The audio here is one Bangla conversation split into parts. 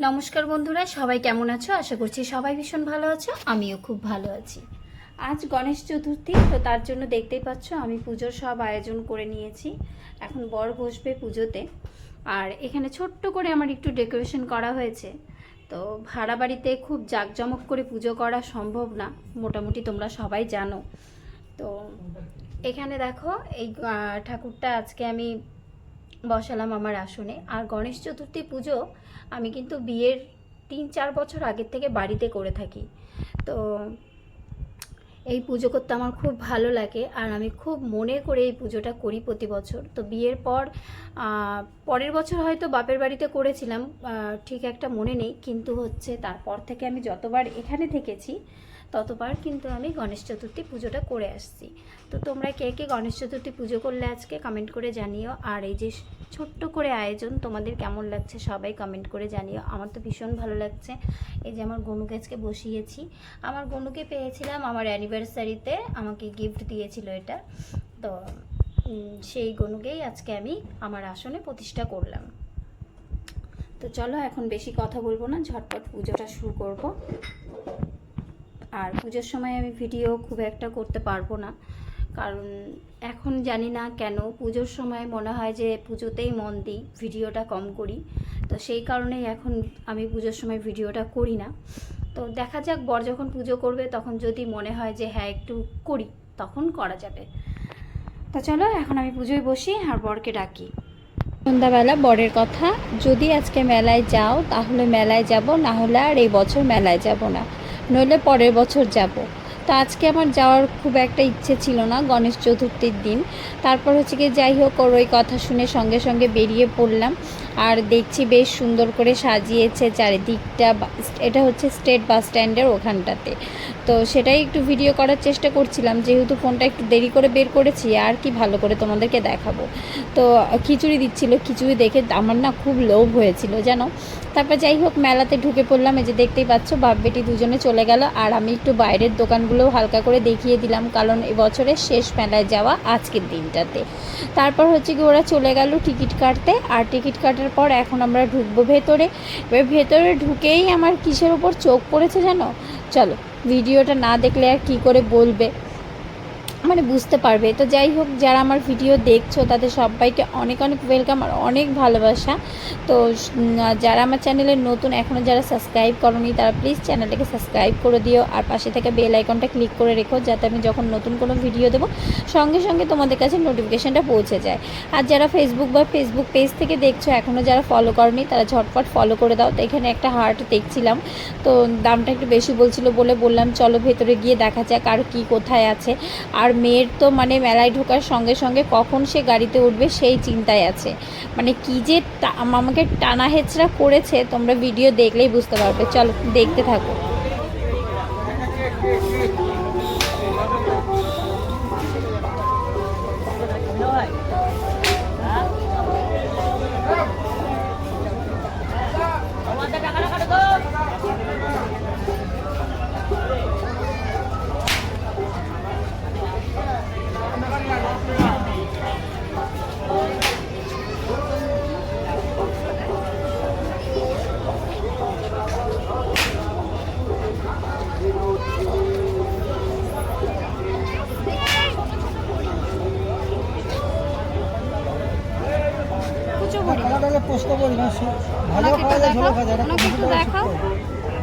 নমস্কার বন্ধুরা, সবাই কেমন আছো? আশা করছি সবাই ভীষণ ভালো আছো। আমিও খুব ভালো আছি। আজ গণেশ চতুর্থী, তো তার জন্য দেখতেই পাচ্ছ আমি পুজোর সব আয়োজন করে নিয়েছি। এখন বর বসবে পুজোতে। আর এখানে ছোট্ট করে আমার একটু ডেকোরেশন করা হয়েছে। তো ভাড়া বাড়িতে খুব জাঁকজমক করে পুজো করা সম্ভব না, মোটামুটি তোমরা সবাই জানো। তো এখানে দেখো এই ঠাকুরটা আজকে আমি বসালাম আমার আসনে। আর গণেশ চতুর্থী পুজো আমি কিন্তু বিয়ের 3-4 বছর আগের থেকে বাড়িতে করে থাকি। তো এই পুজো করতে আমার খুব ভালো লাগে আর আমি খুব মনে করে এই পুজোটা করি প্রতি বছর। তো বিয়ের পর পরের বছর হয়তো বাপের বাড়িতে করেছিলাম, ঠিক একটা মনে নেই, কিন্তু হচ্ছে তারপর থেকে আমি যতবার এখানে থেকেছি ততবার কিন্তু আমি গণেশ চতুর্থী পুজোটা করে আসছি। তো তোমরা কে কে গণেশ চতুর্থী পুজো করলে আজকে কমেন্ট করে জানিও। আর এই যে ছোট্ট করে আয়োজন তোমাদের কেমন লাগছে সবাই কমেন্ট করে জানিও। আমার তো ভীষণ ভালো লাগছে। এই যে আমার গনুকে আজকে বসিয়েছি। আমার গনুকে পেয়েছিলাম আমার অ্যানিভার্সারিতে, আমাকে গিফট দিয়েছিল এটা। তো সেই গনুকেই আজকে আমি আমার আসনে প্রতিষ্ঠা করলাম। তো চলো এখন বেশি কথা বলবো না, ঝটপট পুজোটা শুরু করব। আর পুজোর সময় আমি ভিডিও খুব একটা করতে পারবো না, কারণ এখন জানি না কেন পুজোর সময় মনে হয় যে পুজোতেই মন দিই, ভিডিওটা কম করি। তো সেই কারণেই এখন আমি পুজোর সময় ভিডিওটা করি না। তো দেখা যাক, বর যখন পুজো করবে তখন যদি মনে হয় যে হ্যাঁ একটু করি, তখন করা যাবে। তা চলো এখন আমি পুজোয় বসি আর বরকে ডাকি। সন্ধ্যাবেলা বরের কথা, যদি আজকে মেলায় যাও তাহলে মেলায় যাব, না হলে আর এই বছর মেলায় যাব না, নইলে পরের বছর যাব। তো আজকে আমার যাওয়ার খুব একটা ইচ্ছে ছিল না গণেশ চতুর্থীর দিন। তারপর হচ্ছে কি যাই হোক, ওর ওই কথা শুনে সঙ্গে সঙ্গে বেরিয়ে পড়লাম। আর দেখছি বেশ সুন্দর করে সাজিয়েছে চারিদিকটা। এটা হচ্ছে স্টেট বাস স্ট্যান্ডের ওখানটাতে। তো সেটাই একটু ভিডিও করার চেষ্টা করছিলাম, যেহেতু ফোনটা একটু দেরি করে বের করেছি, আর কি ভালো করে তোমাদেরকে দেখাবো। তো খিচুড়ি দিচ্ছিল, খিচুড়ি দেখে আমার না খুব লোভ হয়েছিল জানো। তারপর যাই হোক মেলাতে ঢুকে পড়লাম। এই যে দেখতেই পাচ্ছ বাপ বেটি দুজনে চলে গেল, আর আমি একটু বাইরের দোকানগুলোও হালকা করে দেখিয়ে দিলাম, কারণ এবছরের শেষ মেলায় যাওয়া আজকের দিনটাতে। তারপর হচ্ছে কি ওরা চলে গেল টিকিট কাটতে। আর টিকিট কাটার পর এখন আমরা ঢুকবো ভেতরে। এবার ভেতরে ঢুকেই আমার কিসের ওপর চোখ পড়েছে জানো? চলো, ভিডিওটা না দেখলে আর কি করে বলবে, মানে বুঝতে পারবে। তো যাই হোক, যারা আমার ভিডিও দেখছো তাদের সবাইকে অনেক অনেক ওয়েলকাম আর অনেক ভালোবাসা। তো যারা আমার চ্যানেলের নতুন, এখনও যারা সাবস্ক্রাইব করোনি তারা প্লিজ চ্যানেলটাকে সাবস্ক্রাইব করে দিও, আর পাশে থেকে বেল আইকনটা ক্লিক করে রেখো, যাতে আমি যখন নতুন কোনো ভিডিও দেবো সঙ্গে সঙ্গে তোমাদের কাছে নোটিফিকেশানটা পৌঁছে যায়। আর যারা ফেসবুক পেজ থেকে দেখছো, এখনও যারা ফলো করোনি তারা ঝটপট ফলো করে দাও। তো এখানে একটা হার্ট দেখছিলাম, তো দামটা একটু বেশি বলছিল বলে বললাম চলো ভেতরে গিয়ে দেখা যাক আর কি কোথায় আছে। আর মেয়ের তো মানে মেলায় ঢোকার সঙ্গে সঙ্গে কখন সে গাড়িতে উঠবে সেই চিন্তায় আছে, মানে কি যে আমাকে টানা হেচড়া করেছে, তোমরা ভিডিও দেখলেই বুঝতে পারবে। চলো দেখতে থাকো।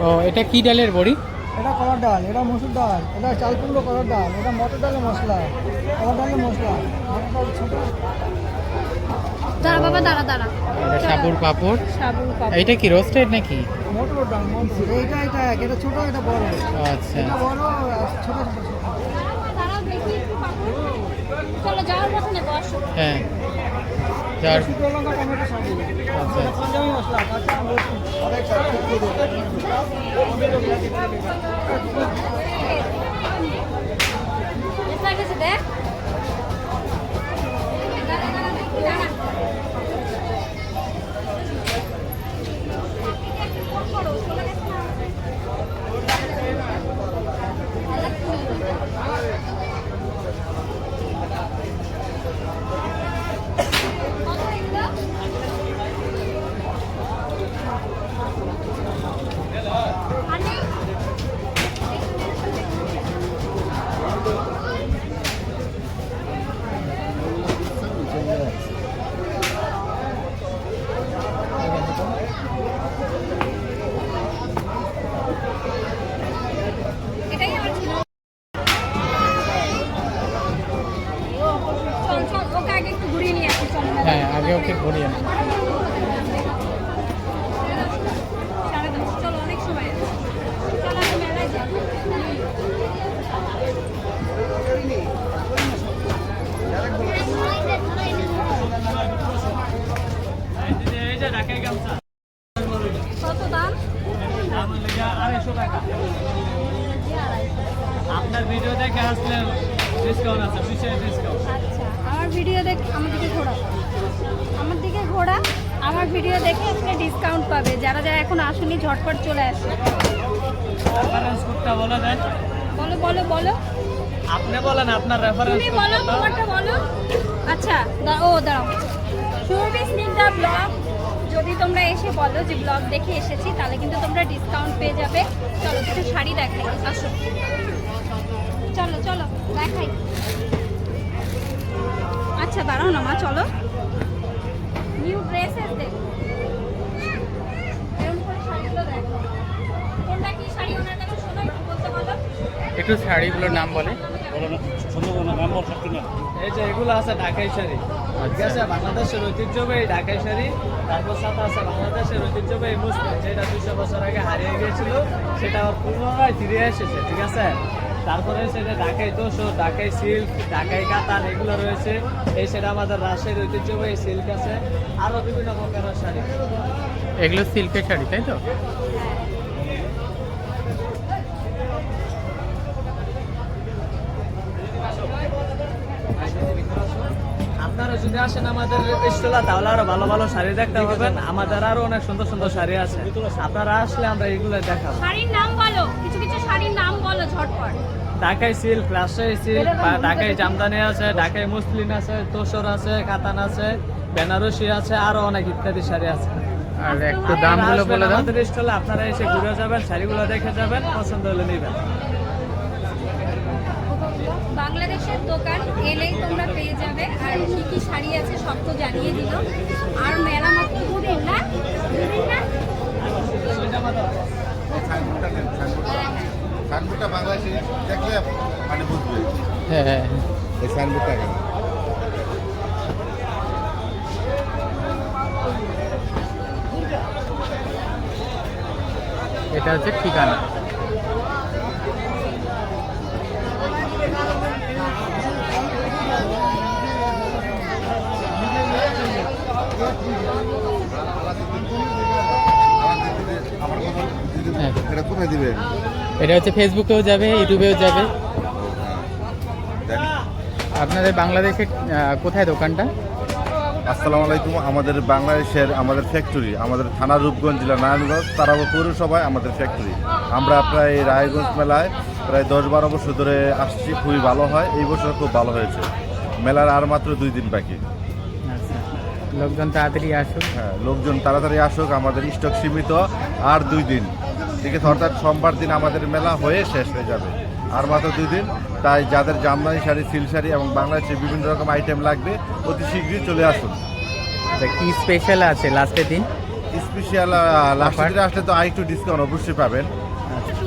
ও, এটা কি ডালের বড়ি? এটা কলার ডাল, এটা মসুর ডাল, এটা চাল কুমড়ো কলার ডাল, এটা মটর ডালের মশলা, কলার ডালের মশলা, মটর ডাল ছোট। দাঁড়া বাবা, দাঁড়া দাঁড়া। এটা সাবুর পাপড়। এইটা কি রোস্টেড নাকি? মটর ডাল, মটর, এইটা এটা ছোট, এটা বড়। আচ্ছা, এটা বড়, ছোট ছোট। চলো যাওয়ার পথে নেবো, আসো। হ্যাঁ যার শুকনো লঙ্কা, টমেটো, সাবু। আচ্ছা এটা পঞ্জাবি মশলা, কাঁচা আম, রসুন, অনেক দেখ আমার লেগে 250 টাকা। আপনার ভিডিও দেখে আসলে ডিসকাউন্ট আছে, বিশেষ ডিসকাউন্ট। আচ্ছা, আমার ভিডিও দেখে আমার দিকে ঘোরা, আমার দিকে ঘোরা, আমার ভিডিও দেখে আসলে ডিসকাউন্ট পাবে। যারা যারা এখন আসেনি ঝটপট চলে আসে। রেফারেন্স কোডটা বলে দেন। বলো বলো বলো, আপনি বলেন আপনার রেফারেন্স তুমি বলো, তোমারটা বলো। আচ্ছা দাঁড়াও, সুরভি স্নিগ্ধা ব্লগ যদি তোমরা এসে বলো যে ব্লগ দেখে এসেছি, তাহলে কিন্তু তোমরা ডিসকাউন্ট পেয়ে যাবে। চলো কিছু শাড়ি দেখাই, আসো চলো চলো দেখাই। আচ্ছা দাঁড়াও না মা, চলো নিউ ড্রেসেস দেখো, এরকম করে শাড়িগুলো দেখো। কোনটা কি শাড়ি ওনার কাছে শোনো, একটু বলতে বলো। একটু শাড়িগুলোর নাম বলে। এই যে এগুলো আছে ঢাকাই শাড়ি, ঠিক আছে, বাংলাদেশের ঐতিহ্যবাহী ঢাকাই শাড়ি। তারপর সাথে আছে বাংলাদেশের ঐতিহ্যবাহী মুসলিম, যেটা 200 বছর আগে হারিয়ে গিয়েছিল, সেটা আবার পুনরায় ফিরে এসেছে, ঠিক আছে। তারপরে সেটা ঢাকাই তোষক, ঢাকাই সিল্ক, ঢাকাই কাতান, এগুলো রয়েছে। এই সেটা আমাদের রাজশাহীর ঐতিহ্যবাহী সিল্ক আছে, আরও বিভিন্ন প্রকারের শাড়ি। এগুলো সিল্কের শাড়ি, তাই তো? আপনারা যদি আসেন আমাদের স্টলে, তাহলে আরো ভালো ভালো শাড়ি দেখতে পাবেন। আমাদের আরো অনেক সুন্দর সুন্দর শাড়ি আছে, আপনারা আসলে আমরা এগুলো দেখাবো। শাড়ির নাম বলো, কিছু কিছু শাড়ির নাম বলো ঝটপট। ঢাকাই সিল্ক, রাজশাহী সিল্ক, ঢাকাই জামদানি আছে, ঢাকাই মুসলিন আছে, তোসর আছে, কাতান আছে, বেনারসি আছে, আরো অনেক ইত্যাদি শাড়ি আছে। আর একটু দামগুলো বলে দাও। আমাদের স্টলে আপনারা এসে ঘুরে যাবেন, শাড়িগুলো দেখে যাবেন, পছন্দ হলে নেবেন। বাংলাদেশের দোকান এলেই তোমরা পেয়ে যাবে। আর কি কি শাড়ি আছে সব তো জানিয়ে দিল। আর মেলা মাত্র দুদিন না, দুদিন না। সাইনবোর্ডটা বাংলাদেশে দেখলে মানে বুঝবে হ্যাঁ, এই সাইনবোর্ডটা কেন। এটা হচ্ছে ঠিকানা। হ্যাঁ, এটা কোথায় দিবেন? এটা হচ্ছে ফেসবুকেও যাবে, ইউটিউবেও যাবে। দেখ, আপনাদের বাংলাদেশে কোথায় দোকানটা? আসসালামু আলাইকুম। আমাদের বাংলাদেশের আমাদের ফ্যাক্টরি, আমাদের থানা রূপগঞ্জ, জেলা নারায়ণগঞ্জ, তারাপুর পৌরসভায় আমাদের ফ্যাক্টরি। আমরা প্রায় রায়গঞ্জ মেলায় প্রায় 10-12 বছর ধরে আসছি, খুবই ভালো হয়। এই বছর খুব ভালো হয়েছে। মেলার আর মাত্র 2 দিন বাকি। আচ্ছা, লোকজন তাড়াতাড়ি আসুক। হ্যাঁ, লোকজন তাড়াতাড়ি আসুক, আমাদের স্টক সীমিত, আর 2 দিন, ঠিক আছে। অর্থাৎ সোমবার দিন আমাদের মেলা হয়ে শেষ হয়ে যাবে, আর মাত্র 2 দিন। তাই যাদের জামদানি শাড়ি, সিল্ক শাড়ি এবং বাংলাদেশের বিভিন্ন রকম আইটেম লাগবে, অতি শীঘ্রই চলে আসুন। আচ্ছা, কি স্পেশাল আছে লাস্টের দিন? স্পেশাল লাস্টের দিনে আসলে তো আরেকটু ডিসকাউন্ট অবশ্যই পাবেন।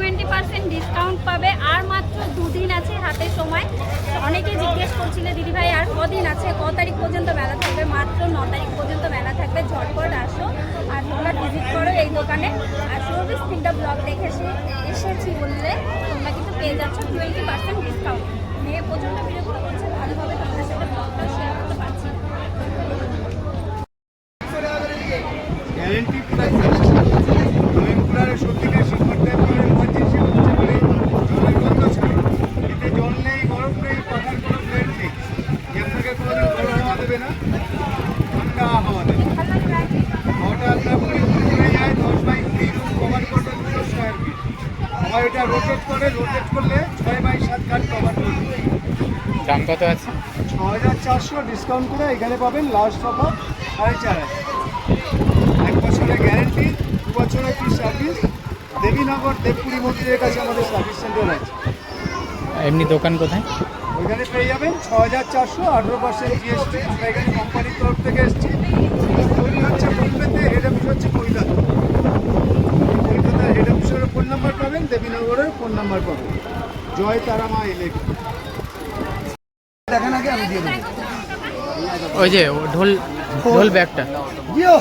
20% ডিসকাউন্ট পাবে। আর মাত্র দুদিন আছে হাতে সময়। অনেকে জিজ্ঞেস করছিলে দিদি ভাই আর কদিন আছে, ক তারিখ পর্যন্ত মেলা থাকবে? মাত্র 9 তারিখ পর্যন্ত মেলা থাকবে। ঝটপট আসো আর তোমরা ভিজিট করো এই দোকানে। আর সুরভি স্নিগ্ধা ব্লগ দেখে এসেছি বললে তোমরা কিন্তু পেয়ে যাচ্ছ 20% ডিসকাউন্ট। মেয়ে প্রচণ্ড বিরক্ত করছে, ভালোভাবে তোমাদের সাথে ব্লগটা শেয়ার করতে পারছি। গ্যারেন্টি প্রাইস কুলারের সত্যিকার শিল্পটাই করে ইমার্জেন্সি হচ্ছে বলে জলের গন্ধ ছিল। এতে জল নেই, বরফ নেই, পাখার কোনো প্লেট নেই, যে আপনাকে কোনোদিন গরম হাওয়া দেবে না, ঠান্ডা হাওয়া দেবে। হাওয়াটা আপনার পরে যায় 10/3 রুম কভার করবে 200 স্কোয়ার ফিট। আবার এটা রোটেট করলে 6/7 কাঠ কভার করবে। দাম কত আছে? 6400 ডিসকাউন্ট করে এখানে পাবেন লাস্ট অফার 4500। 1 বছরের গ্যারেন্টি, 2 বছরের ফ্রি সার্ভিস। দেবীনগর দেবপুরি মন্দিরের কাছে আমাদের সার্ভিস সেন্টার আছে। এমনি দোকান কোথায়? ওইখানে পেয়ে যাবেন 6400, 18% জিএসটি। আমরা এখানে কোম্পানির তরফ থেকে এসেছি। তৈরি হচ্ছে বোম্বেতে, হেড অফিস হচ্ছে কলকাতা। কলকাতার হেড অফিসের ফোন নাম্বার পাবেন, দেবীনগরের ফোন নাম্বার পাবেন। জয় তারা মা ইলেকট্রিক। দেখেন আগে, আমি দিয়ে দেবো। ওই যে ঢোল ঢোল ব্যাগটা। দিও,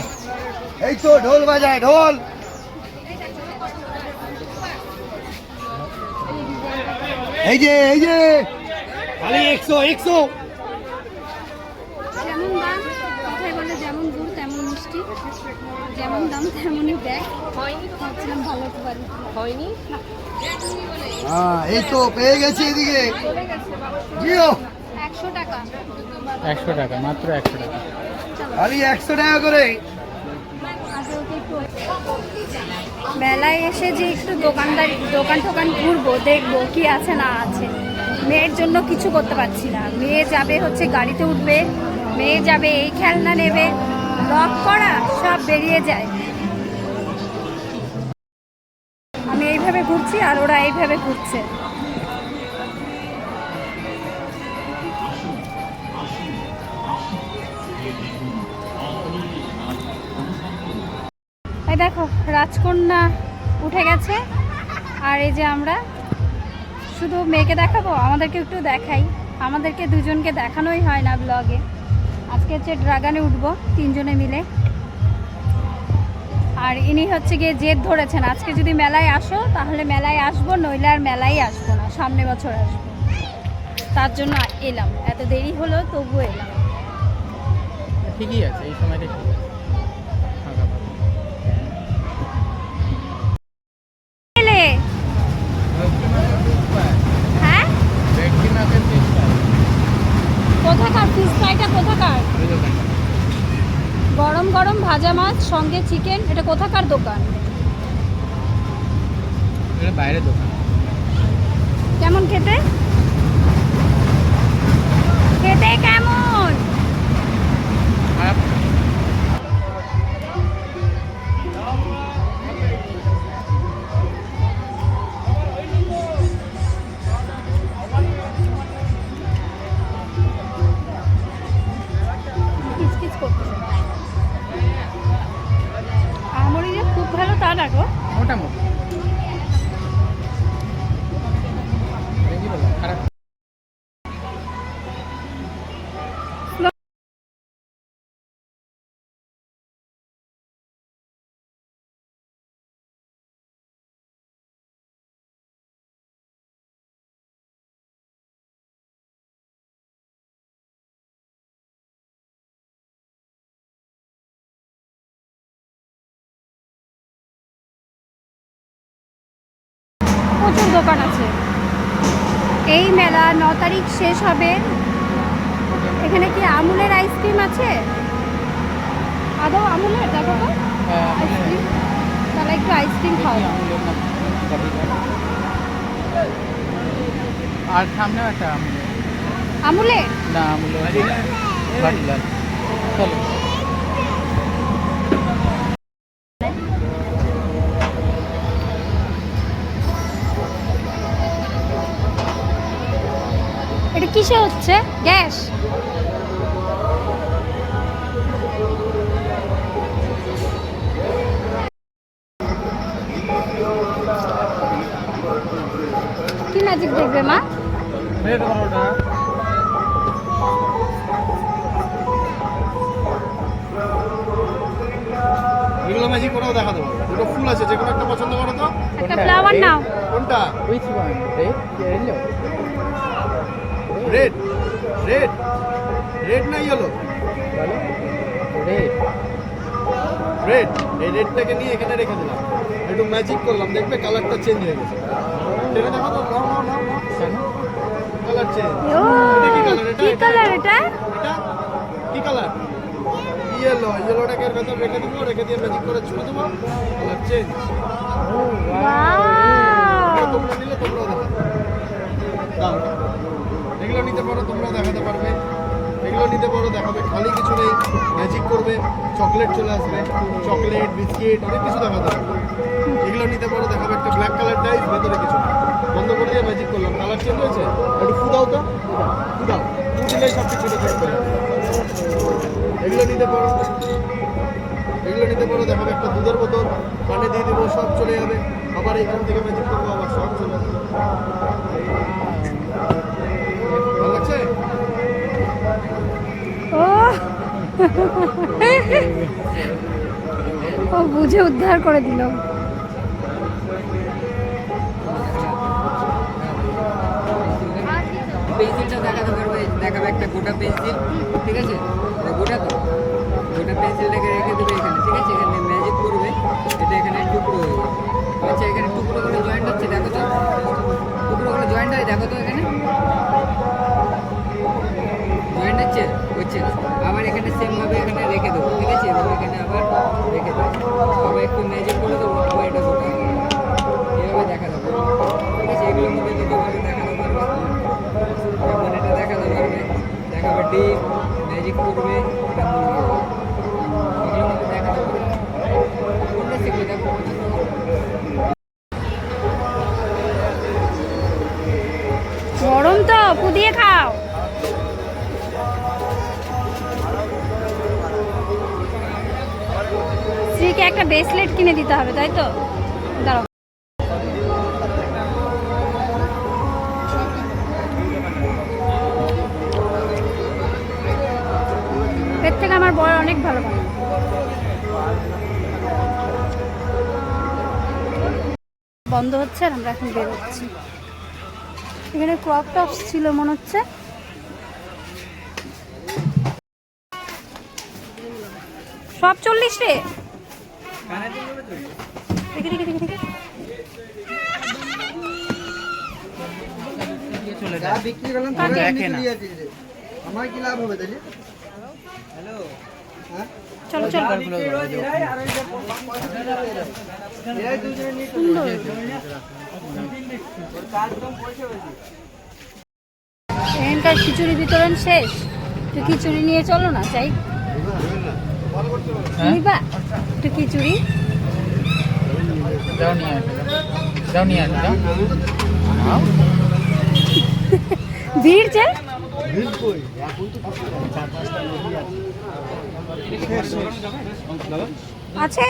এই তো ঢোল বাজায়, ঢোল। এই যে খালি 100 যেমন দাম, কথায় বলে যেমন গুড় তেমন মিষ্টি। যেমন দাম তেমনই ব্যাগ হয়নি, তো ভাবছিলাম ভালো পারি হয়নি না। হ্যাঁ এই তো পেয়ে গেছি এদিকে জিও 100 টাকা 100 টাকা, মাত্র 100 টাকা। খালি 100 টাকা করে। মেলায় এসে যে একটু দোকান টোকান ঘুরবো, দেখবো কি আছে না আছে। মেয়ের জন্য কিছু করতে পারছি না। মেয়ে যাবে হচ্ছে গাড়িতে উঠবে, মেয়ে যাবে এই খেলনা নেবে, লক করা সব বেরিয়ে যায়। আমি এইভাবে ঘুরছি আর ওরা এইভাবে ঘুরছে। এই দেখো রাজকন্যা উঠে গেছে, আর এই যে আমরা শুধু মেয়েকে দেখাবো, আমাদেরকে একটু দেখাই। আমাদেরকে দুজনকে দেখানোই হয় না ব্লগে। আজকে হচ্ছে ড্রাগনে উঠবো 3 জনে মিলে। আর ইনি হচ্ছে গিয়ে জেদ ধরেছেন, আজকে যদি মেলায় আসো তাহলে মেলায় আসবো, নইলে আর মেলায় আসবো না, সামনে বছর আসবো। তার জন্য এলাম, এত দেরি হলো তবুও এলাম। ঠিকই আছে, এই সময়টা ঠিক আছে, ফাঁকা ফাঁকা। এলে হ্যাঁ, ভেটকি মাছের fish fry। কোথাকার ফিশ ফ্রাইটা কোথাকার? ওই দোকানটা। গরম গরম ভাজা মাছ সঙ্গে চিকেন, এটা কোথাকার দোকান? এটা বাইরের দোকান। কেমন খেতে? খেতে কেমন? খারাপ না। কিচকিচ করতেছে। আমরি যে খুব ভালো তা না গো। মোটামুটি। কি বললাম, খারাপ। প্রচুর দোকান আছে। এই মেলা 9 তারিখ শেষ হবে। এখানে কি আমুলের আইসক্রিম আছে? আদৌ আমুলের? দেখো তো আইসক্রিম, তাহলে একটু আইসক্রিম খাও। আর সামনেও একটা আমুলের। আমুলের না, আমুলের বাটিলাল। চলো। এটা কিসে হচ্ছে? গ্যাস? কি ম্যাজিক দেখবে মা? এগুলো ম্যাজিক করেও দেখা দেবো। দুটো ফুল আছে, যে কোনো একটা পছন্দ করো তো। একটা ফ্লাওয়ার নাও। কোনটা? Which one? Red? Yellow? Red red red না ইয়েলো? বলো। Red. রেড। এই রেডটাকে নিয়ে এখানে রেখে দিলাম, একটু ম্যাজিক করলাম, দেখবে কালারটা চেঞ্জ হয়ে গেছে। টেনে দেখো তো, নাও নাও নাও নাও। কেন? Colour change. ও কি কালার এটা? এটা কি কালার? ইয়েলো। ইয়েলোটাকে এর ভেতর রেখে দেবো, রেখে দিয়ে ম্যাজিক করে ছুঁড়ে দেবো, কালার চেঞ্জ। ওয়াও! তোমরা নিলে তোমরাও দেখাতে দাও। এগুলো নিতে পারো, তোমরাও দেখাতে পারবে। এগুলো নিতে পারো, দেখাবে। খালি কিছু নেই, ম্যাজিক করবে, চকলেট চলে আসবে, চকলেট বিস্কিট অনেক কিছু দেখাতে পারবে। এগুলো নিতে পারো, দেখাবে একটা ব্ল্যাক কালার ডাইস, ভেতরে কিছু নেই। বন্ধ করে দিয়ে ম্যাজিক করলাম, কালার চেঞ্জ হয়েছে। একটু ফু দাও তো, ফু দাও। ফু দিলেই সব কিছু চেঞ্জ হয়ে যাবে। এগুলো নিতে পারো, এগুলো নিতে পারো, দেখাবে একটা দুধের বোতল, পানি দিয়ে দেবো, সব চলে যাবে। আবার এখান থেকে ম্যাজিক করবো, আবার সব চলে যাবে। ভালো লাগছে? ও বুঝে উদ্ধার করে দিল। পেন্সিলটা দেখাতে পারবে, দেখাবে একটা গোটা পেন্সিল, ঠিক আছে? গোটা তো ওটা পেন্সিলটাকে রেখে দেবে এখানে, ঠিক আছে? এখানে ম্যাজিক করবে, এটা এখানে টুকরো হয়ে যাবে। আচ্ছা, এখানে টুকরো করে জয়েন্ট হচ্ছে, দেখো তো, টুকরো করে জয়েন্ট হয়, দেখো তো এখানে জয়েন্ট হচ্ছে না। আবার এখানে সেমভাবে এখানে রেখে দেবো, ঠিক আছে? এভাবে এখানে আবার রেখে দেবো, আবার একটু ম্যাজিক করে দেবো, আবার এটা গোটা এভাবে দেখাতে পারবে, ঠিক আছে? এগুলোর মধ্যে দুটোভাবে দেখাতে পারবে, যেমন এটা দেখাতে পারবে, দেখাবে ডিম, ম্যাজিক করবে, এটা মুরগি হবে। এগুলোর মধ্যে দেখাতে পারবে, কোনটা শিখবে দেখো। গরম তো, পুদিয়ে খাও। স্ত্রীকে একটা ব্রেসলেট কিনে দিতে হবে, তাই তো? দাঁড়াও। এর থেকে আমার বড় অনেক ভালো বানায়। বন্ধ হচ্ছে আর আমরা এখন বেরোচ্ছি। এখানে ক্রপ টপস ছিল মনে হচ্ছে। সব 40 রে। দেখি দেখি দেখি দেখি। চলে যা যায়। বিক্রি করলাম কাকে? সেটা দেখে না। নিয়ে যাচ্ছি রে। আমার কি লাভ হবে তাহলে? হ্যালো, হ্যাঁ? চলো চলো। এরাই দুজনে নিয়ে চলে সুন্দর। এখানকার খিচুড়ি বিতরণ শেষ। একটু খিচুড়ি নিয়ে চলো না, চাই। নিবা একটু খিচুড়ি? যাও নিয়ে আসো, যাও নিয়ে আসো, যাও। নাও। ভিড় যে আছে।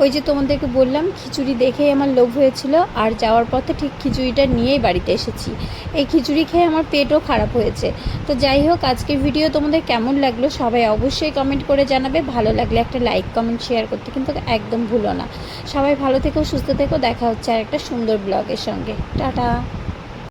ওই যে তোমাদেরকে বললাম খিচুড়ি দেখেই আমার লোভ হয়েছিল, আর যাওয়ার পথে ঠিক খিচুড়িটা নিয়েই বাড়িতে এসেছি। এই খিচুড়ি খেয়ে আমার পেটও খারাপ হয়েছে। তো যাই হোক, আজকের ভিডিও তোমাদের কেমন লাগলো সবাই অবশ্যই কমেন্ট করে জানাবে। ভালো লাগলে একটা লাইক কমেন্ট শেয়ার করতে কিন্তু একদম ভুলো না। সবাই ভালো থেকো, সুস্থ থেকো। দেখা হচ্ছে আর একটা সুন্দর ব্লগের সঙ্গে। টাটা।